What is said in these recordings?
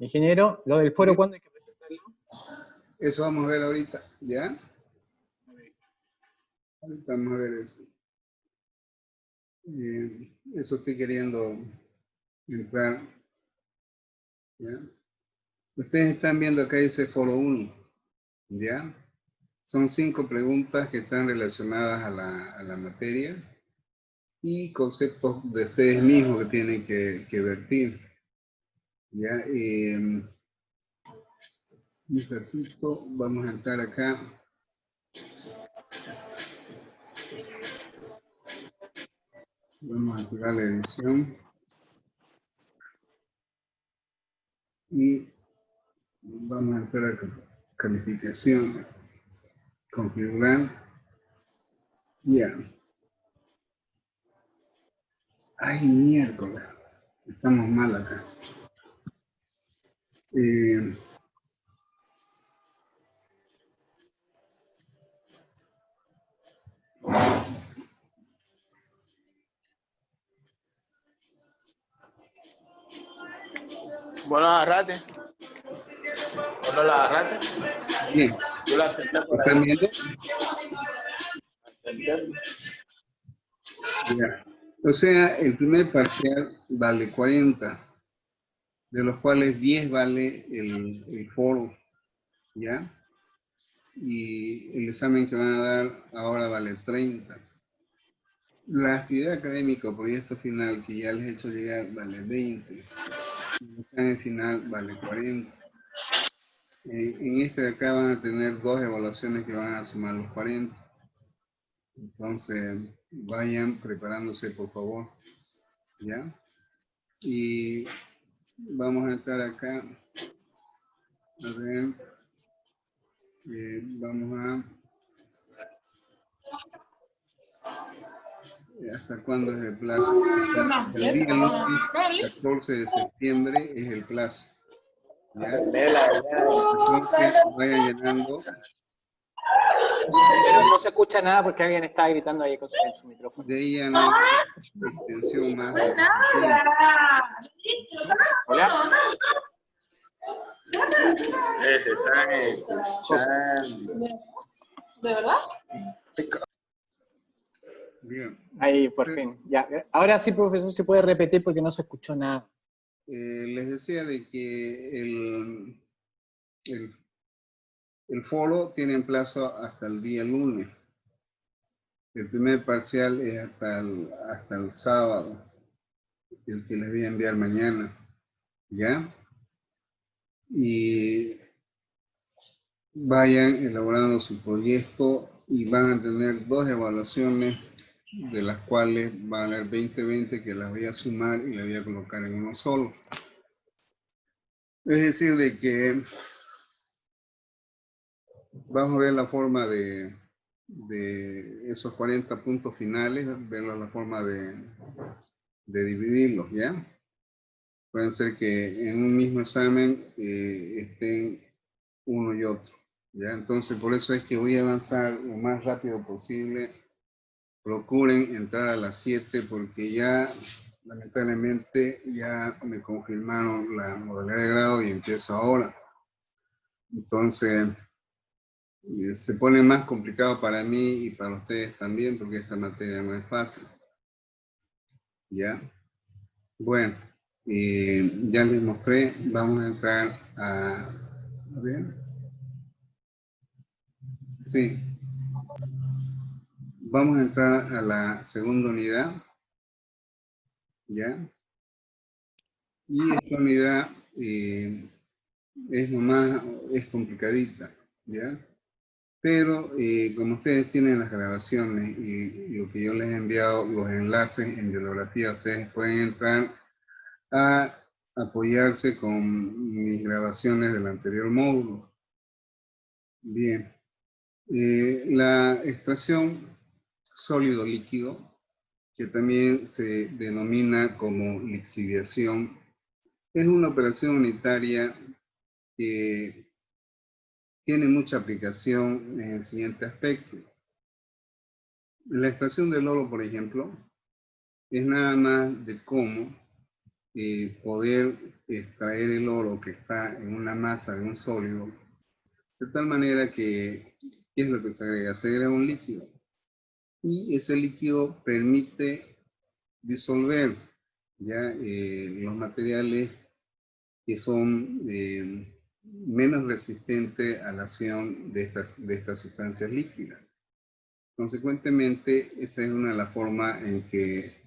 Ingeniero, lo del foro, ¿cuándo hay que presentarlo? Eso vamos a ver ahorita, ¿ya? Ahorita vamos a ver eso. Eso estoy queriendo entrar, ¿ya? Ustedes están viendo acá dice foro 1, ¿ya? Son 5 preguntas que están relacionadas a la materia y conceptos de ustedes mismos que tienen que vertir, ¿ya? Un ratito, vamos a entrar acá. Vamos a activar la edición. Y vamos a entrar a calificación. Configurar. Ya. Ay, miércoles. Estamos mal acá. Bueno, agarrate. ¿No la agarrate? Bien. Yo la senté por ¿Están ahí. viendo? Ya. O sea, el primer parcial vale 40, de los cuales 10 vale el foro, ¿ya? Y el examen que van a dar ahora vale 30. La actividad académica o proyecto final que ya les he hecho llegar vale 20. El examen final vale 40. En este de acá van a tener 2 evaluaciones que van a sumar los 40. Entonces, vayan preparándose, por favor. ¿Ya? Y vamos a entrar acá. A ver. Vamos a... ¿Hasta cuándo es el plazo? Hasta el día lunes, 14 de septiembre es el plazo. ¿Ya? Entonces, vayan llenando. Pero no se escucha nada porque alguien está gritando ahí en su micrófono. De ahí ya no hay extensión más de tiempo. Hola. Te están escuchando. ¿De verdad? Bien. Ahí, por fin. Ya. Ahora sí, profesor, se puede repetir porque no se escuchó nada. Les decía de que el foro tiene en plazo hasta el día lunes. El primer parcial es hasta el sábado, el que les voy a enviar mañana. ¿Ya? Y vayan elaborando su proyecto y van a tener 2 evaluaciones, de las cuales van a haber 20 que las voy a sumar y las voy a colocar en uno solo. Es decir, de que vamos a ver la forma de esos 40 puntos finales, ver la forma de dividirlos, ¿ya? Pueden ser que en un mismo examen estén uno y otro, ¿ya? Entonces, por eso es que voy a avanzar lo más rápido posible. Procuren entrar a las 7 porque ya, lamentablemente, ya me confirmaron la modalidad de grado y empiezo ahora. Entonces, se pone más complicado para mí y para ustedes también porque esta materia no es fácil. ¿Ya? Bueno, ya les mostré, vamos a entrar a ver. Sí. Vamos a entrar a la segunda unidad. ¿Ya? Y esta unidad es complicadita, ¿ya? Pero como ustedes tienen las grabaciones y lo que yo les he enviado, los enlaces en bibliografía, ustedes pueden entrar a apoyarse con mis grabaciones del anterior módulo. Bien. La extracción sólido-líquido, que también se denomina como lixiviación, es una operación unitaria que tiene mucha aplicación en el siguiente aspecto. La extracción del oro, por ejemplo, es nada más de cómo poder extraer el oro que está en una masa de un sólido, de tal manera que, ¿qué es lo que se agrega? Se agrega un líquido. Y ese líquido permite disolver ya los materiales que son menos resistentes a la acción de estas sustancias líquidas. Consecuentemente, esa es una de las formas en que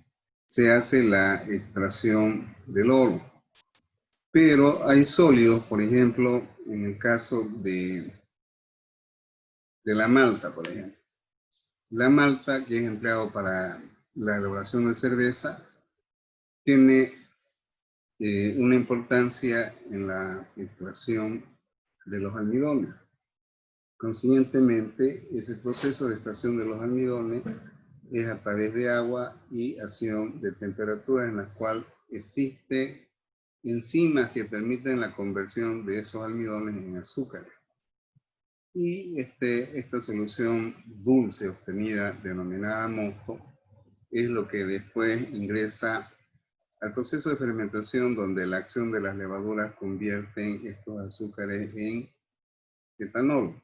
se hace la extracción del oro. Pero hay sólidos, por ejemplo, en el caso de la malta, por ejemplo. La malta, que es empleado para la elaboración de cerveza, tiene una importancia en la extracción de los almidones. Consiguientemente, ese proceso de extracción de los almidones es a través de agua y acción de temperatura, en la cual existe enzimas que permiten la conversión de esos almidones en azúcar. Y esta solución dulce obtenida, denominada mosto, es lo que después ingresa al proceso de fermentación, donde la acción de las levaduras convierte estos azúcares en etanol,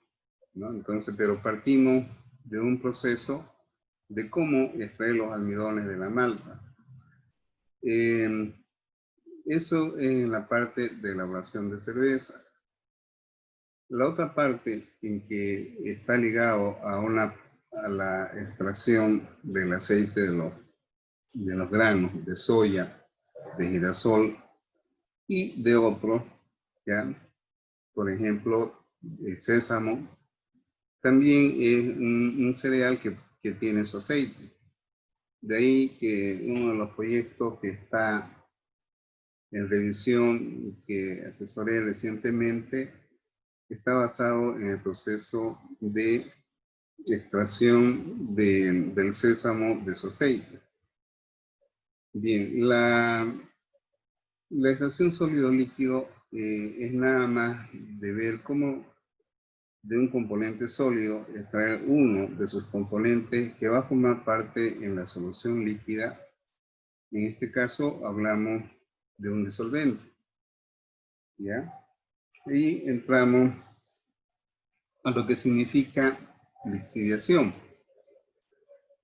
¿no? Entonces, pero partimos de un proceso de cómo extraer los almidones de la malta. Eso es la parte de elaboración de cerveza. La otra parte en que está ligado a la extracción del aceite de los granos de soya, de girasol y de otros, ¿ya? Por ejemplo, el sésamo, también es un cereal que tiene su aceite. De ahí que uno de los proyectos que está en revisión, que asesoré recientemente, está basado en el proceso de extracción del sésamo de su aceite. Bien, la extracción sólido-líquido es nada más de ver cómo de un componente sólido extraer uno de sus componentes que va a formar parte en la solución líquida. En este caso hablamos de un disolvente, ¿ya? Y entramos a lo que significa lixiviación.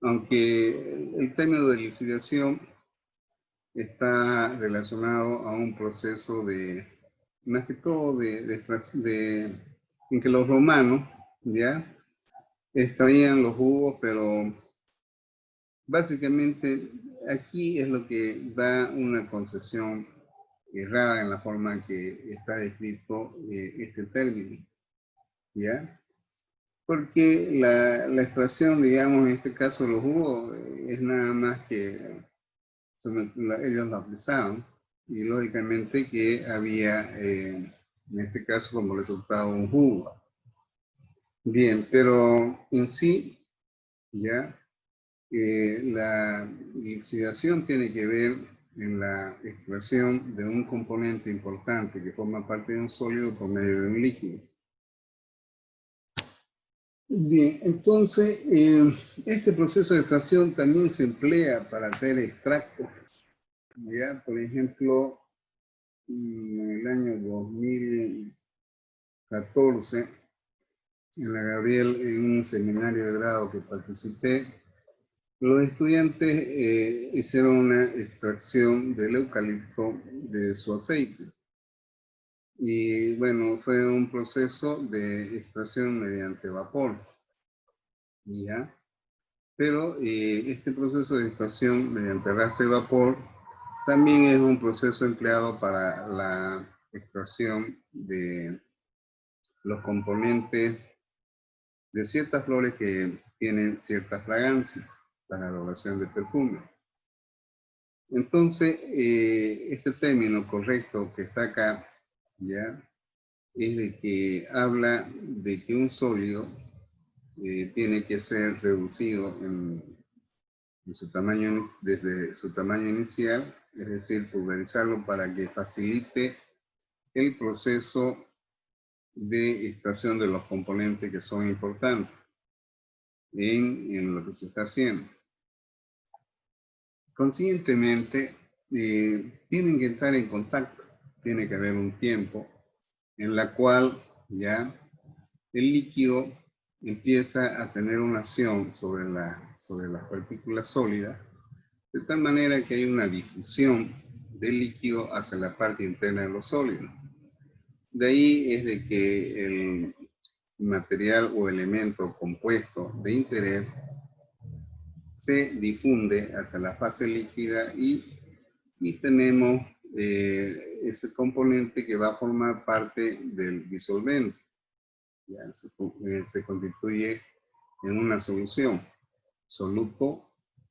Aunque el término de lixiviación está relacionado a un proceso más que todo en que los romanos, ¿ya?, extraían los jugos, pero básicamente aquí es lo que da una concepción errada en la forma en que está descrito este término, ¿ya? Porque la extracción, digamos, en este caso de los jugos, es nada más que ellos la apresaban, y lógicamente que había, en este caso, como resultado un jugo. Bien, pero en sí, ya, la lixiviación tiene que ver en la extracción de un componente importante que forma parte de un sólido por medio de un líquido. Bien, entonces, este proceso de extracción también se emplea para hacer extractos. ¿Ya? Por ejemplo, en el año 2014, en la Gabriel, en un seminario de grado que participé, los estudiantes hicieron una extracción del eucalipto de su aceite. Y bueno, fue un proceso de extracción mediante vapor, ¿ya? Pero este proceso de extracción mediante arrastre de vapor también es un proceso empleado para la extracción de los componentes de ciertas flores que tienen cierta fragancia para la elaboración de perfume. Entonces, este término correcto que está acá, ¿ya?, es de que habla de que un sólido tiene que ser reducido desde su tamaño inicial, es decir, pulverizarlo para que facilite el proceso de extracción de los componentes que son importantes en lo que se está haciendo. Consiguientemente, tienen que entrar en contacto. Tiene que haber un tiempo en la cual ya el líquido empieza a tener una acción sobre las partículas sólidas, de tal manera que hay una difusión del líquido hacia la parte interna de los sólidos. De ahí es de que el material o elemento compuesto de interés se difunde hacia la fase líquida y tenemos ese componente que va a formar parte del disolvente. Ya se constituye en una solución, soluto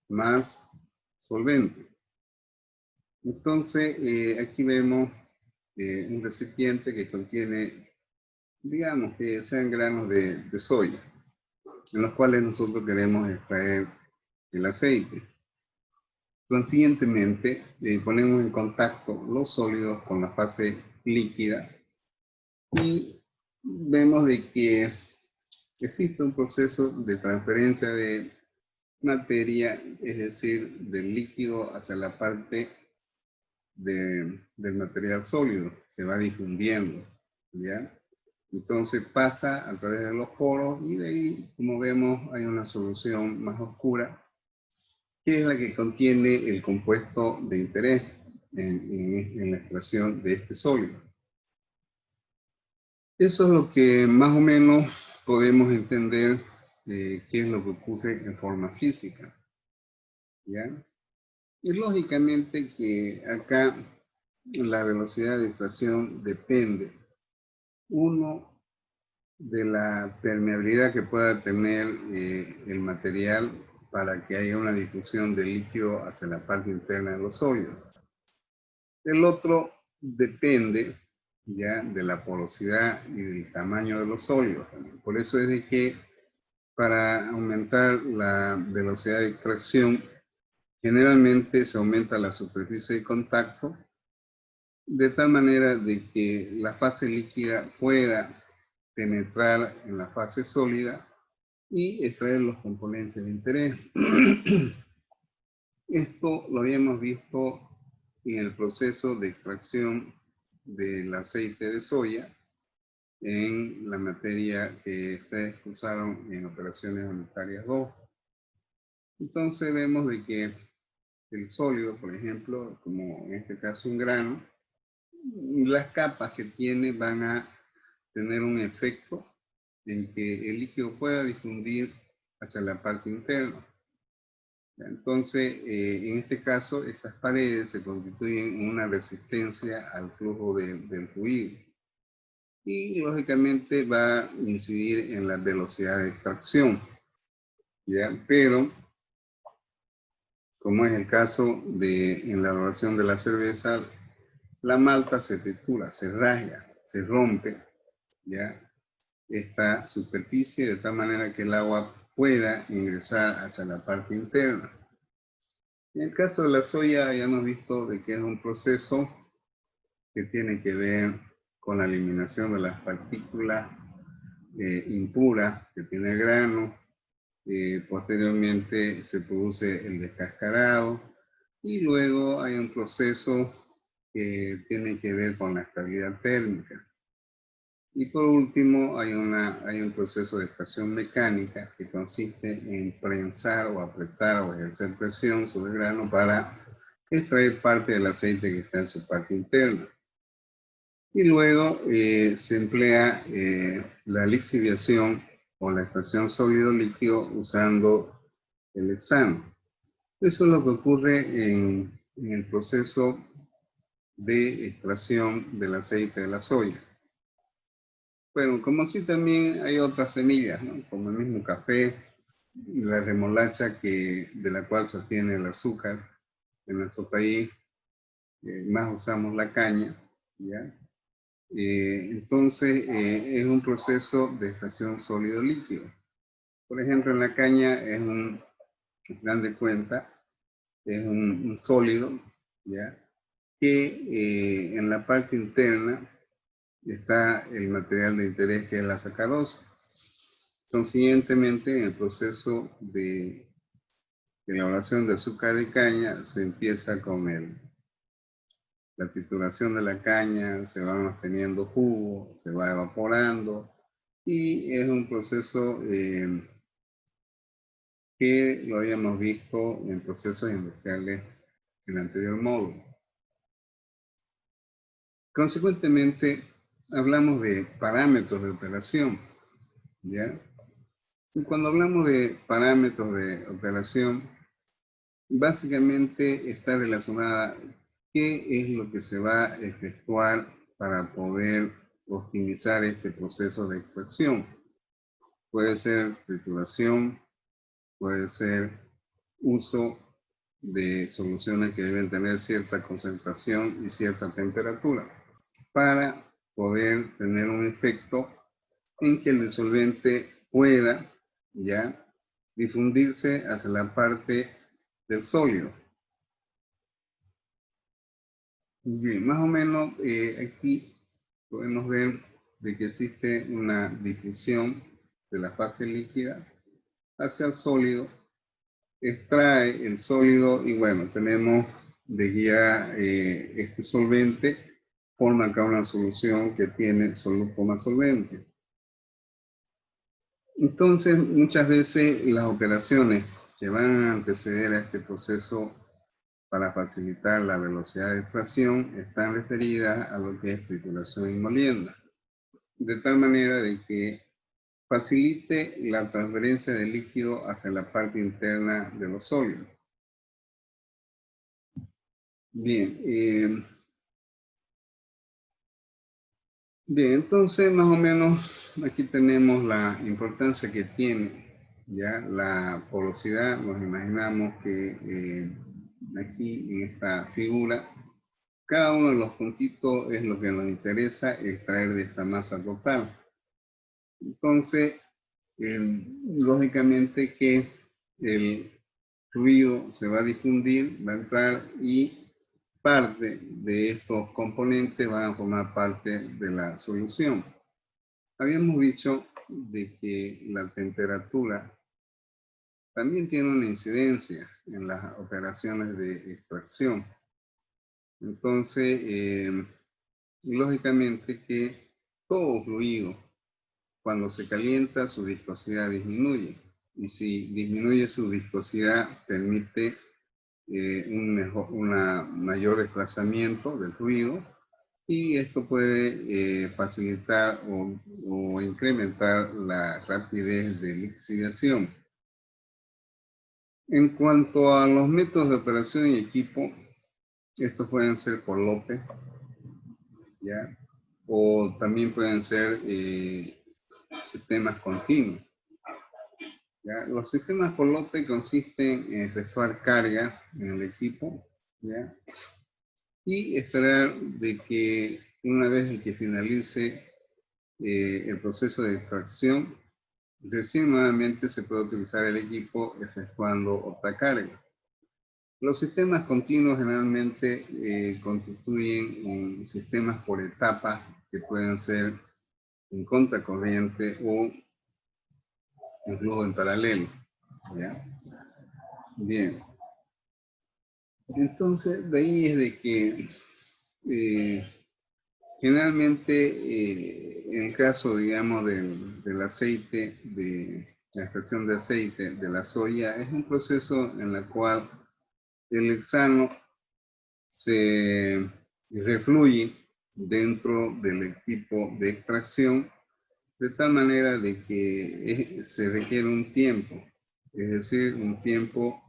más solvente. Entonces, aquí vemos un recipiente que contiene, digamos que sean granos de soya, en los cuales nosotros queremos extraer el aceite. Consiguientemente, ponemos en contacto los sólidos con la fase líquida y vemos de que existe un proceso de transferencia de materia, es decir, del líquido hacia la parte del material sólido, se va difundiendo, ¿ya? Entonces pasa a través de los poros y de ahí, como vemos, hay una solución más oscura, que es la que contiene el compuesto de interés en la extracción de este sólido. Eso es lo que más o menos podemos entender qué es lo que ocurre en forma física, ¿ya? Y lógicamente que acá la velocidad de extracción depende, uno, de la permeabilidad que pueda tener el material para que haya una difusión del líquido hacia la parte interna de los sólidos. El otro depende ya de la porosidad y del tamaño de los sólidos. Por eso es de que para aumentar la velocidad de extracción, generalmente se aumenta la superficie de contacto de tal manera de que la fase líquida pueda penetrar en la fase sólida y extraer los componentes de interés. Esto lo habíamos visto en el proceso de extracción del aceite de soya en la materia que ustedes cursaron en operaciones unitarias 2. Entonces vemos de que el sólido, por ejemplo, como en este caso un grano, las capas que tiene van a tener un efecto en que el líquido pueda difundir hacia la parte interna. Entonces, en este caso, estas paredes se constituyen en una resistencia al flujo del fluido. Y, lógicamente, va a incidir en la velocidad de extracción. ¿Ya? Pero, como es el caso en la elaboración de la cerveza, la malta se tritura, se rasga, se rompe, ¿ya? Esta superficie de tal manera que el agua pueda ingresar hacia la parte interna. En el caso de la soya ya hemos visto de que es un proceso que tiene que ver con la eliminación de las partículas impuras que tiene el grano. Posteriormente se produce el descascarado y luego hay un proceso que tiene que ver con la estabilidad térmica. Y por último, hay un proceso de extracción mecánica que consiste en prensar o apretar o ejercer presión sobre el grano para extraer parte del aceite que está en su parte interna. Y luego se emplea la lixiviación o la extracción sólido-líquido usando el hexano. Eso es lo que ocurre en el proceso de extracción del aceite de la soya. Bueno, como así también hay otras semillas, ¿no? Como el mismo café, la remolacha de la cual se obtiene el azúcar. En nuestro país más usamos la caña, ¿ya? Entonces es un proceso de extracción sólido-líquido. Por ejemplo, en la caña dan de cuenta, es un sólido, ¿ya? Que en la parte interna está el material de interés que es la sacarosa. Consiguientemente, en el proceso de elaboración de azúcar de caña se empieza con el la trituración de la caña, se va obteniendo jugo, se va evaporando y es un proceso que lo habíamos visto en procesos industriales en el anterior módulo. Consecuentemente, hablamos de parámetros de operación, ¿ya? Y cuando hablamos de parámetros de operación, básicamente está relacionada qué es lo que se va a efectuar para poder optimizar este proceso de extracción. Puede ser trituración, puede ser uso de soluciones que deben tener cierta concentración y cierta temperatura para poder tener un efecto en que el disolvente pueda ya difundirse hacia la parte del sólido. Bien, más o menos aquí podemos ver de que existe una difusión de la fase líquida hacia el sólido, extrae el sólido y bueno, tenemos de guía este solvente, forma acá una solución que tiene soluto más solvente. Entonces, muchas veces las operaciones que van a anteceder a este proceso para facilitar la velocidad de extracción están referidas a lo que es trituración y molienda, de tal manera de que facilite la transferencia del líquido hacia la parte interna de los sólidos. Bien, entonces más o menos aquí tenemos la importancia que tiene ya la porosidad. Nos imaginamos que aquí en esta figura cada uno de los puntitos es lo que nos interesa extraer de esta masa total. Entonces, lógicamente que el fluido se va a difundir, va a entrar y parte de estos componentes van a formar parte de la solución. Habíamos dicho de que la temperatura también tiene una incidencia en las operaciones de extracción. Entonces, lógicamente que todo fluido, cuando se calienta, su viscosidad disminuye. Y si disminuye su viscosidad, permite un mayor desplazamiento del fluido y esto puede facilitar o incrementar la rapidez de lixiviación. En cuanto a los métodos de operación y equipo, estos pueden ser por lote, ¿ya? O también pueden ser sistemas continuos. ¿Ya? Los sistemas por lote consisten en efectuar carga en el equipo, ¿ya? Y esperar de que una vez que finalice el proceso de extracción, recién nuevamente se puede utilizar el equipo efectuando otra carga. Los sistemas continuos generalmente constituyen sistemas por etapas que pueden ser en contracorriente o en flujo en paralelo. ¿Ya? Bien. Entonces, de ahí es de que generalmente en el caso, digamos, del aceite, de la extracción de aceite de la soya, es un proceso en el cual el hexano se refluye dentro del equipo de extracción de tal manera de que se requiere un tiempo, es decir, un tiempo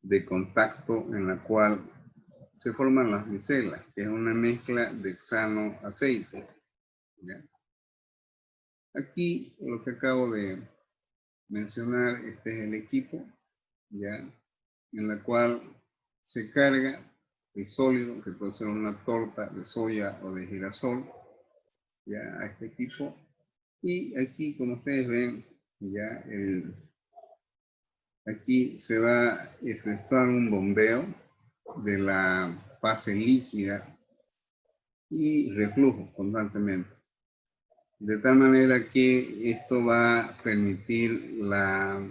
de contacto en la cual se forman las micelas, que es una mezcla de hexano-aceite. ¿Ya? Aquí lo que acabo de mencionar, este es el equipo, ¿ya? En la cual se carga el sólido, que puede ser una torta de soya o de girasol, ya a este equipo. Y aquí, como ustedes ven, ya aquí se va a efectuar un bombeo de la fase líquida y reflujo constantemente. De tal manera que esto va a permitir la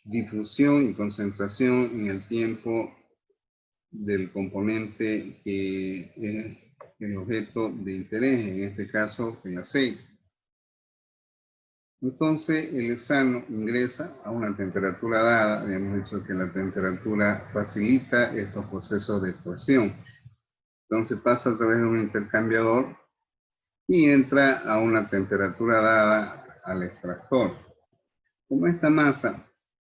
difusión y concentración en el tiempo del componente que es el objeto de interés, en este caso el aceite. Entonces el hexano ingresa a una temperatura dada. Habíamos dicho que la temperatura facilita estos procesos de extrusión. Entonces pasa a través de un intercambiador y entra a una temperatura dada al extractor. Como esta masa,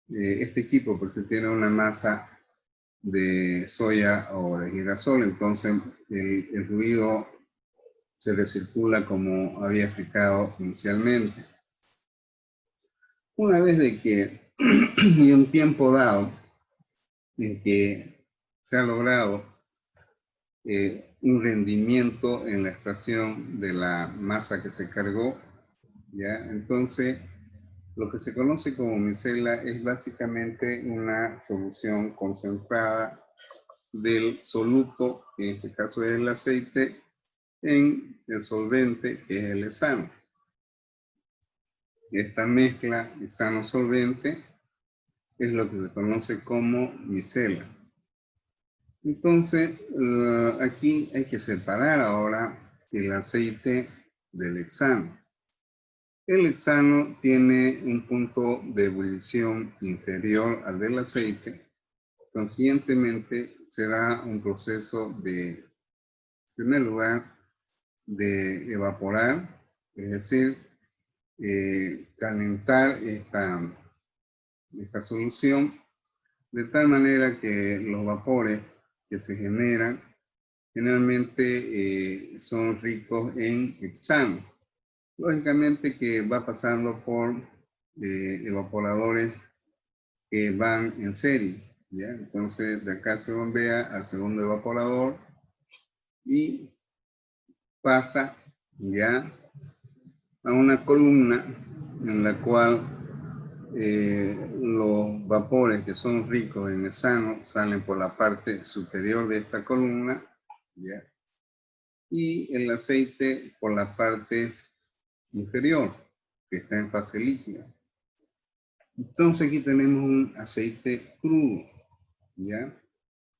este equipo pues tiene una masa de soya o de girasol, entonces el fluido se recircula como había explicado inicialmente. Una vez de que, y un tiempo dado, en que se ha logrado un rendimiento en la extracción de la masa que se cargó, ¿ya? Entonces, lo que se conoce como micela es básicamente una solución concentrada del soluto, que en este caso es el aceite, en el solvente, que es el hexano. Esta mezcla hexano-solvente es lo que se conoce como micela. Entonces, aquí hay que separar ahora el aceite del hexano. El hexano tiene un punto de ebullición inferior al del aceite. Consiguientemente, será un proceso de, en primer lugar, de evaporar, es decir, calentar esta solución de tal manera que los vapores que se generan generalmente son ricos en hexano. Lógicamente que va pasando por evaporadores que van en serie, ¿ya? Entonces de acá se bombea al segundo evaporador y pasa ya a una columna en la cual los vapores que son ricos en hexano salen por la parte superior de esta columna, ¿ya? Y el aceite por la parte inferior, que está en fase líquida. Entonces aquí tenemos un aceite crudo, ¿ya?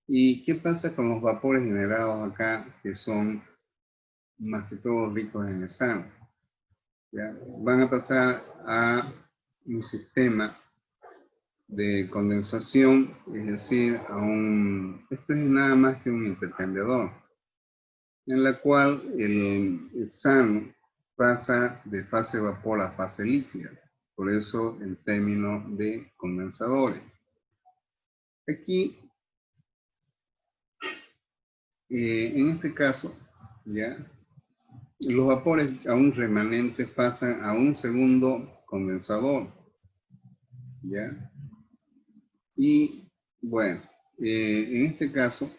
¿Y qué pasa con los vapores generados acá, que son más que todo ricos en hexano? ¿Ya? Van a pasar a un sistema de condensación, es decir, esto es nada más que un intercambiador, en la cual el hexano pasa de fase vapor a fase líquida, por eso el término de condensadores. Aquí, en este caso, ya, los vapores aún remanentes pasan a un segundo condensador, ¿ya? Y bueno, en este caso,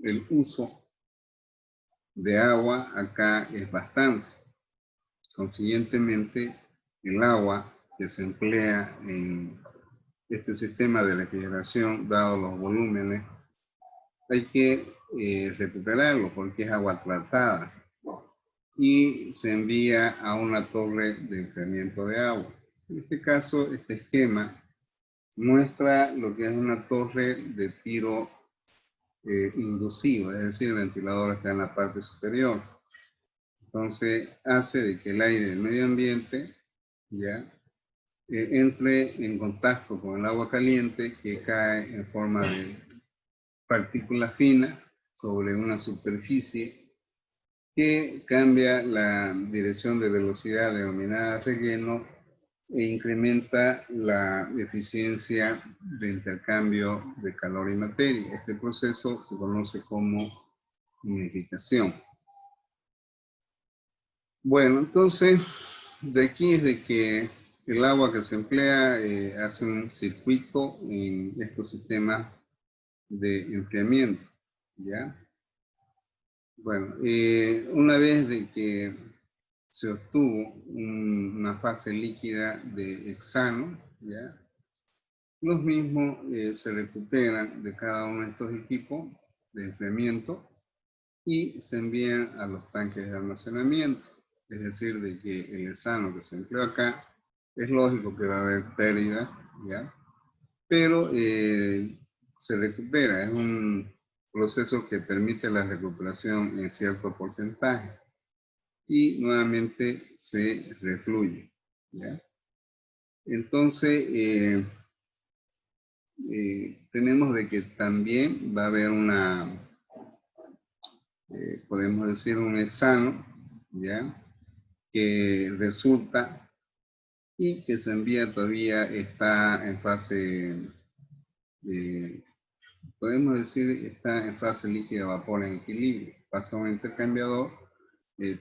el uso de agua acá es bastante. Consiguientemente, el agua que se emplea en este sistema de refrigeración, dado los volúmenes, hay que recuperarlo porque es agua tratada y se envía a una torre de enfriamiento de agua. En este caso, este esquema muestra lo que es una torre de tiro inducido, es decir, el ventilador está en la parte superior. Entonces, hace de que el aire del medio ambiente ya entre en contacto con el agua caliente que cae en forma de partículas finas sobre una superficie que cambia la dirección de velocidad denominada relleno e incrementa la eficiencia de intercambio de calor y materia. Este proceso se conoce como humidificación. Bueno, entonces, de aquí es de que el agua que se emplea hace un circuito en estos sistemas de enfriamiento, ¿ya? Bueno, una vez de que se obtuvo una fase líquida de hexano, ¿ya? Los mismos se recuperan de cada uno de estos equipos de enfriamiento y se envían a los tanques de almacenamiento. Es decir, de que el hexano que se empleó acá, es lógico que va a haber pérdida, ¿ya? Pero se recupera, es un proceso que permite la recuperación en cierto porcentaje y nuevamente se refluye, ¿ya? Entonces, tenemos de que también va a haber una, podemos decir, un hexano, ¿ya? Que resulta y que se envía todavía está en fase, podemos decir, está en fase líquida-vapor en equilibrio. Pasa a un intercambiador,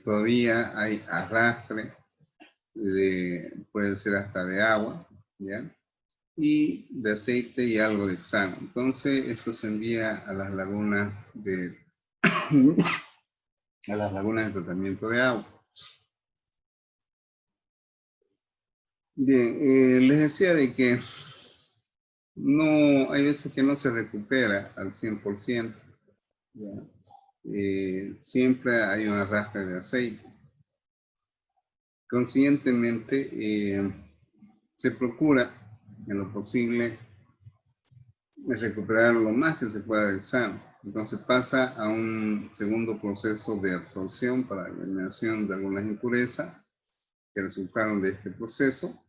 todavía hay arrastre, puede ser hasta de agua, ¿ya? Y de aceite y algo de hexano. Entonces, esto se envía a las lagunas de, a las lagunas de tratamiento de agua. Bien, les decía de que no, hay veces que no se recupera al 100%, ¿ya? Siempre hay un arrastre de aceite. Consiguientemente, se procura, en lo posible, recuperar lo más que se pueda del hexano. Entonces pasa a un segundo proceso de absorción para la eliminación de algunas impurezas que resultaron de este proceso.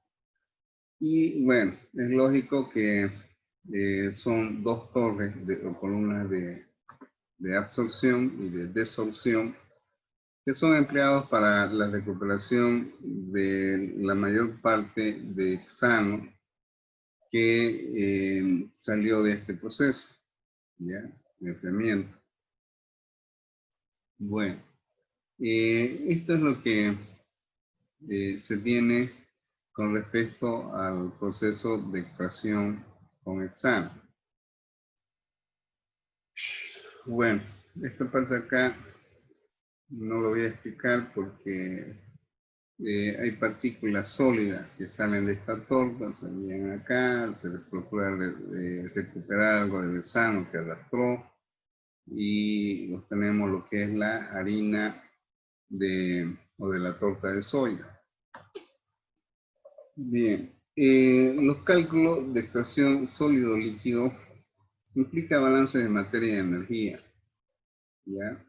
Y bueno, es lógico que son dos torres o columnas de absorción y de desorción que son empleados para la recuperación de la mayor parte de hexano que salió de este proceso, ¿ya? De enfriamiento. Bueno, esto es lo que se tiene con respecto al proceso de extracción con hexano. Bueno, esta parte acá no lo voy a explicar porque hay partículas sólidas que salen de esta torta, se envían acá, se les procura recuperar algo del hexano que arrastró y obtenemos lo que es la harina o de la torta de soya. Bien, los cálculos de extracción sólido-líquido implica balance de materia y energía, ¿ya?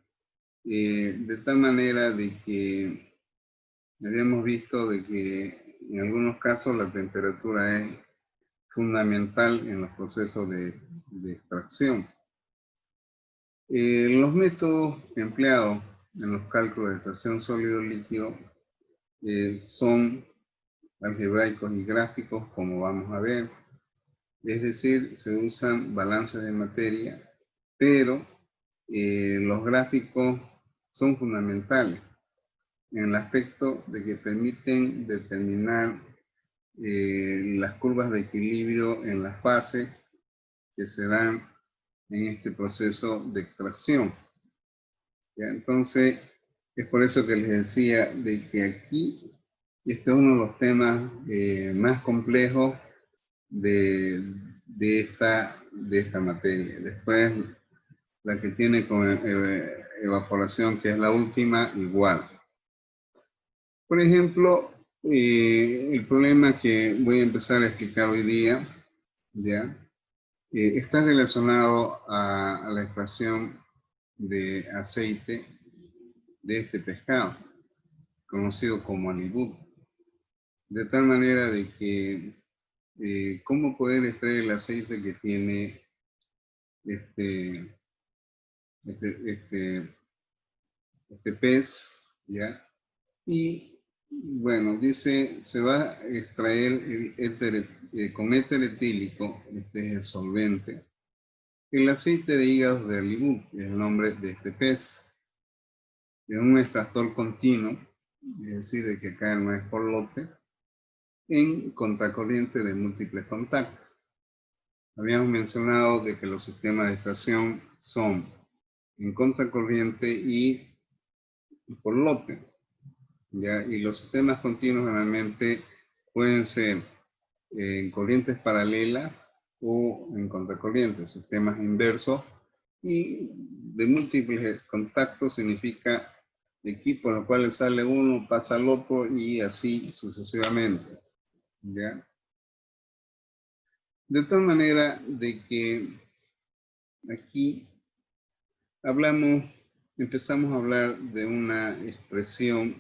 De tal manera de que habíamos visto de que en algunos casos la temperatura es fundamental en los procesos de extracción. Los métodos empleados en los cálculos de extracción sólido-líquido son algebraicos y gráficos, como vamos a ver. Es decir, se usan balances de materia, pero los gráficos son fundamentales en el aspecto de que permiten determinar las curvas de equilibrio en las fases que se dan en este proceso de extracción. ¿Ya? Entonces, es por eso que les decía de que aquí este es uno de los temas más complejos de esta materia. Después, la que tiene con evaporación, que es la última, igual. Por ejemplo, el problema que voy a empezar a explicar hoy día, ¿ya? Está relacionado a la extracción de aceite de este pescado, conocido como halibut. De tal manera de que cómo poder extraer el aceite que tiene este pez, ¿ya? Y bueno, dice, se va a extraer el éter, con éter etílico, este es el solvente, el aceite de hígado de halibut, que es el nombre de este pez, en un extractor continuo, es decir, de que acá no es por lote, en contracorriente de múltiples contactos. Habíamos mencionado de que los sistemas de extracción son en contracorriente y por lote, ¿ya? Y los sistemas continuos generalmente pueden ser en corrientes paralelas o en contracorriente, sistemas inversos, y de múltiples contactos significa equipos en los cuales sale uno, pasa al otro y así sucesivamente, ¿ya? De tal manera de que aquí empezamos a hablar de una expresión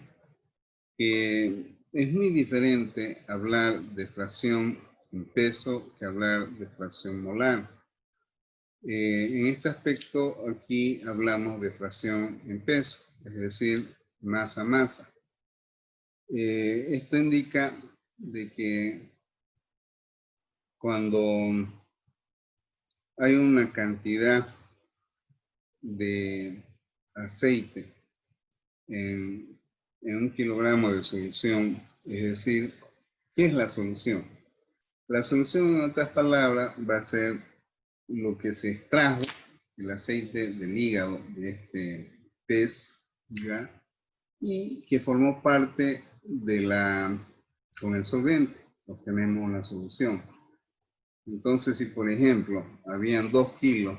que es muy diferente hablar de fracción en peso que hablar de fracción molar. En este aspecto aquí hablamos de fracción en peso, es decir, masa-masa. Esto indica de que cuando hay una cantidad de aceite en 1 kilogramo de solución, es decir, ¿qué es la solución? La solución, en otras palabras, va a ser lo que se extrajo, el aceite del hígado de este pez, ¿ya? Y que formó parte de con el solvente, obtenemos la solución. Entonces, si por ejemplo, habían 2 kilos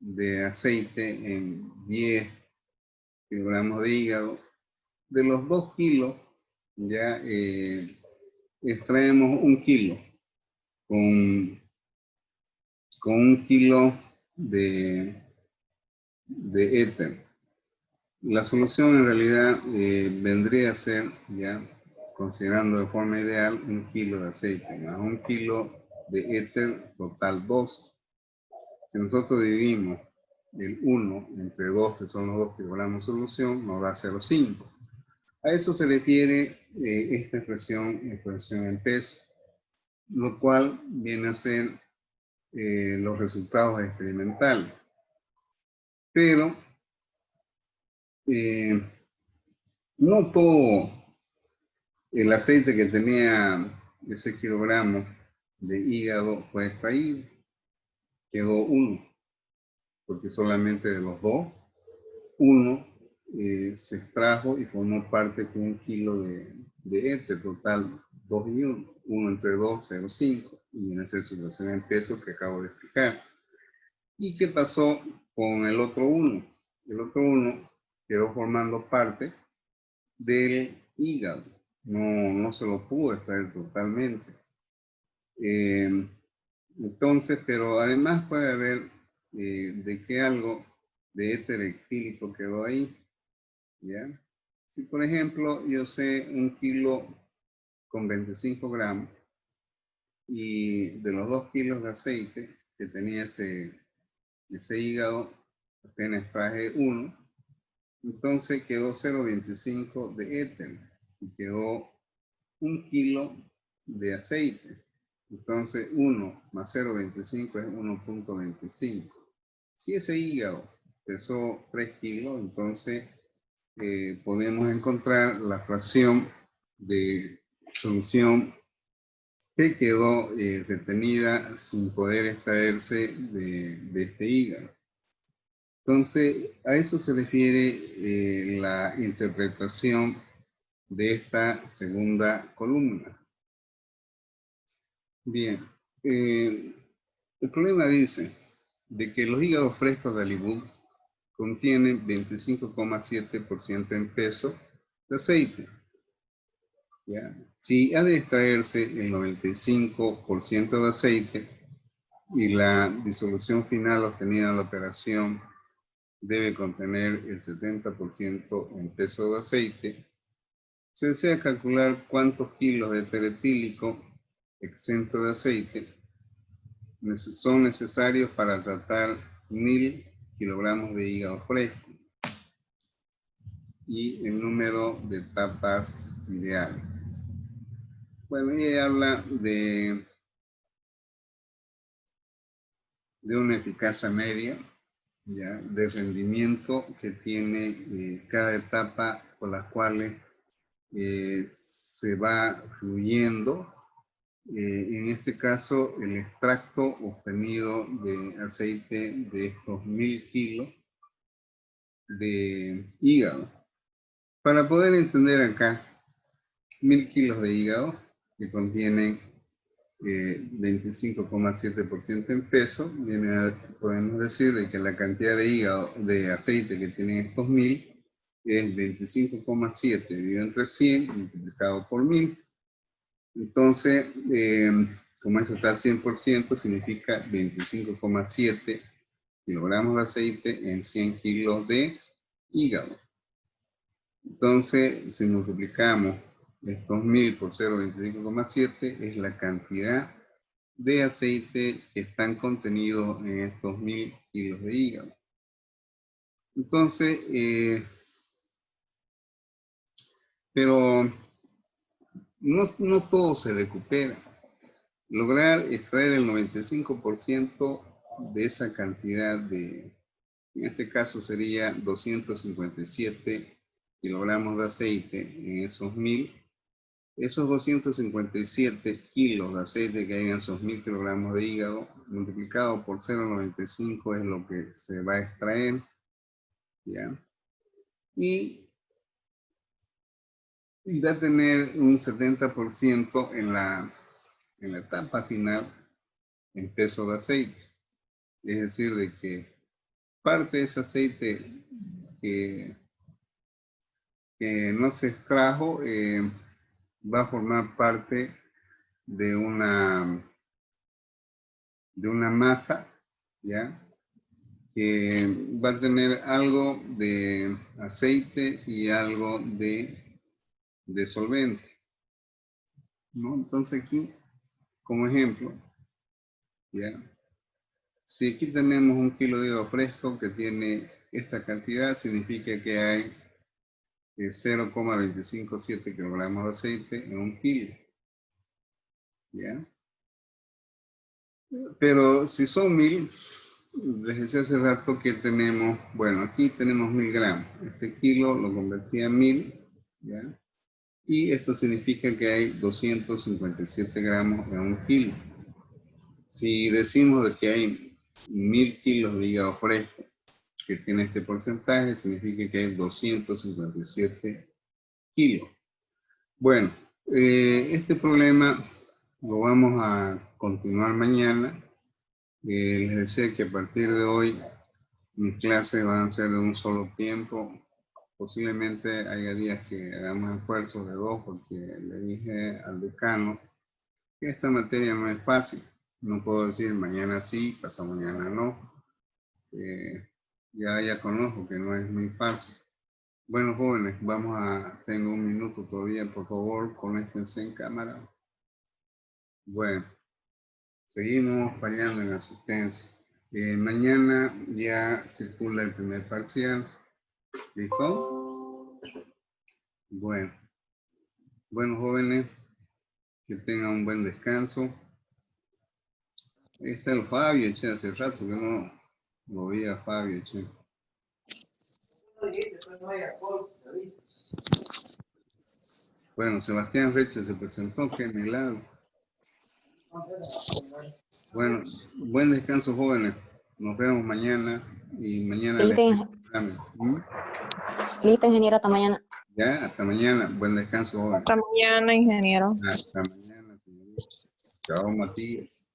de aceite en 10 kilogramos de hígado, de los 2 kilos, ya extraemos 1 kilo con 1 kilo de éter. La solución en realidad vendría a ser, ya considerando de forma ideal, 1 kilo de aceite más 1 kilo de éter, total 2. Si nosotros dividimos el 1 entre 2, que son los 2 kilogramos de solución, nos da 0,5. A eso se refiere esta expresión en peso, lo cual viene a ser los resultados experimentales. Pero no todo el aceite que tenía ese kilogramo de hígado fue extraído. Quedó 1, porque solamente de los 2, 1 se extrajo y formó parte con 1 kilo de éter, total 2 y 1. 1 entre 2, 0,5. Y viene a ser su relación en peso que acabo de explicar. ¿Y qué pasó con el otro 1? El otro 1 quedó formando parte del hígado. No se lo pudo extraer totalmente. Entonces, pero además puede haber de que algo de éter etílico quedó ahí. ¿Ya? Si por ejemplo yo sé 1 kilo con 25 gramos y de los 2 kilos de aceite que tenía ese hígado, apenas traje 1, entonces quedó 0,25 de éter y quedó 1 kilo de aceite. Entonces 1 más 0,25 es 1,25. Si ese hígado pesó 3 kilos, entonces podemos encontrar la fracción de solución que quedó retenida sin poder extraerse de este hígado. Entonces, a eso se refiere la interpretación de esta segunda columna. Bien, el problema dice de que los hígados frescos de Hollywood contienen 25,7% en peso de aceite. ¿Ya? Si ha de extraerse el 95% de aceite y la disolución final obtenida en la operación debe contener el 70% en peso de aceite, se desea calcular cuántos kilos de éter etílico exento de aceite son necesarios para tratar 1000 kilogramos de hígado fresco y el número de tapas ideales. Bueno, ella habla de una eficacia media, ¿ya? De rendimiento que tiene cada etapa por las cuales se va fluyendo. En este caso, el extracto obtenido de aceite de estos 1000 kilos de hígado. Para poder entender acá, 1000 kilos de hígado que contienen 25,7% en peso, podemos decir de que la cantidad de hígado de aceite que tienen estos 1000 es 25,7 dividido entre 100 multiplicado por 1000. Entonces, como esto está al 100%, significa 25,7 kilogramos de aceite en 100 kilos de hígado. Entonces, si multiplicamos estos 1000 por 0,25,7, es la cantidad de aceite que están contenidos en estos 1000 kilos de hígado. Entonces, pero no todo se recupera. Lograr extraer el 95% de esa cantidad de, en este caso sería 257 kilogramos de aceite en esos 1000. Esos 257 kilos de aceite que hay en esos 1000 kilogramos de hígado, multiplicado por 0,95 es lo que se va a extraer, ¿ya? Y va a tener un 70% en la etapa final en peso de aceite. Es decir, de que parte de ese aceite que no se extrajo va a formar parte de una masa, ¿ya? Que va a tener algo de aceite y algo de solvente, ¿no? Entonces aquí, como ejemplo, ¿ya? Si aquí tenemos 1 kilo de hígado fresco que tiene esta cantidad, significa que hay 0,257 kilogramos de aceite en 1 kilo, ¿ya? Pero si son 1000, les decía hace rato que tenemos, bueno, aquí tenemos 1000 gramos. Este kilo lo convertí a 1000, ¿ya? Y esto significa que hay 257 gramos en 1 kilo. Si decimos de que hay 1000 kilos de hígado fresco que tiene este porcentaje, significa que hay 257 kilos. Bueno, este problema lo vamos a continuar mañana. Les decía que a partir de hoy mis clases van a ser de un solo tiempo. Posiblemente haya días que hagamos esfuerzos de 2 porque le dije al decano que esta materia no es fácil. No puedo decir mañana sí, pasado mañana no. Ya conozco que no es muy fácil. Bueno, jóvenes, tengo 1 minuto todavía, por favor, conéctense en cámara. Bueno, seguimos fallando en asistencia. Mañana ya circula el primer parcial. ¿Listo? Bueno, jóvenes, que tengan un buen descanso. Ahí está el Fabio, che, hace rato que no lo vi a Fabio, che. Bueno, Sebastián Reche se presentó, qué milagro. Bueno, buen descanso, jóvenes. Nos vemos mañana y mañana les doy el examen. Listo, ingeniero, hasta mañana. Ya, hasta mañana. Buen descanso, jóvenes. Hasta mañana, ingeniero. Hasta mañana, señorita. Chao, Matías.